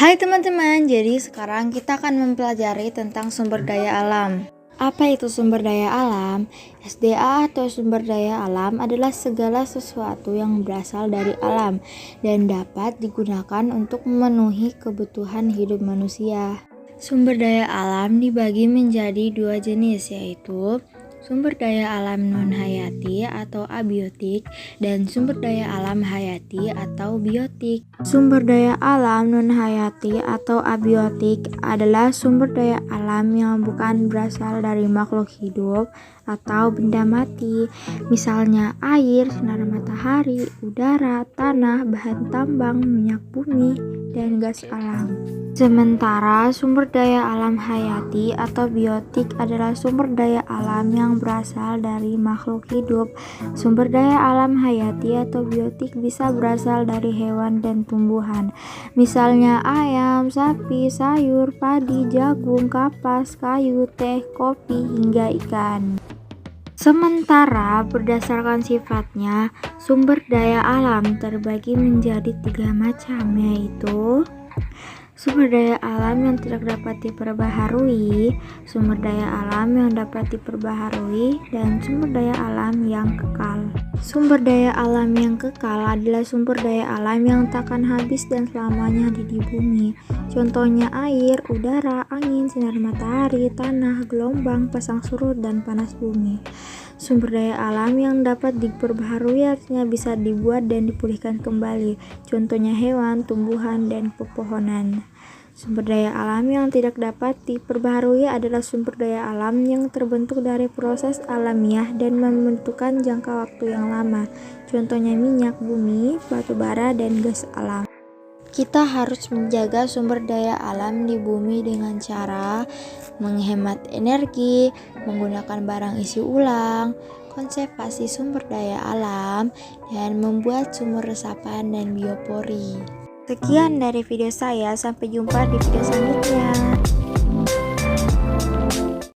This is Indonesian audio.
Hai teman-teman, jadi sekarang kita akan mempelajari tentang sumber daya alam. Apa itu sumber daya alam? SDA atau sumber daya alam adalah segala sesuatu yang berasal dari alam dan dapat digunakan untuk memenuhi kebutuhan hidup manusia. Sumber daya alam dibagi menjadi dua jenis, yaitu sumber daya alam non-hayati atau abiotik dan sumber daya alam hayati atau biotik. Sumber daya alam non-hayati atau abiotik adalah sumber daya alam yang bukan berasal dari makhluk hidup atau benda mati, misalnya air, sinar matahari, udara, tanah, bahan tambang, minyak bumi, dan gas alam. Sementara sumber daya alam hayati atau biotik adalah sumber daya alam yang berasal dari makhluk hidup. Sumber daya alam hayati atau biotik bisa berasal dari hewan dan tumbuhan, misalnya ayam, sapi, sayur, padi, jagung, kapas, kayu, teh, kopi, hingga ikan. Sementara berdasarkan sifatnya, sumber daya alam terbagi menjadi 3 macam, yaitu sumber daya alam yang tidak dapat diperbaharui, sumber daya alam yang dapat diperbaharui, dan sumber daya alam yang kekal. Sumber daya alam yang kekal adalah sumber daya alam yang takkan habis dan selamanya ada di bumi. Contohnya air, udara, angin, sinar matahari, tanah, gelombang, pasang surut, dan panas bumi. Sumber daya alam yang dapat diperbaharui artinya bisa dibuat dan dipulihkan kembali. Contohnya hewan, tumbuhan, dan pepohonan. Sumber daya alam yang tidak dapat diperbaharui adalah sumber daya alam yang terbentuk dari proses alamiah dan membutuhkan jangka waktu yang lama. Contohnya minyak bumi, batu bara, dan gas alam. Kita harus menjaga sumber daya alam di bumi dengan cara menghemat energi, menggunakan barang isi ulang, konservasi sumber daya alam, dan membuat sumur resapan dan biopori. Sekian dari video saya, sampai jumpa di video selanjutnya.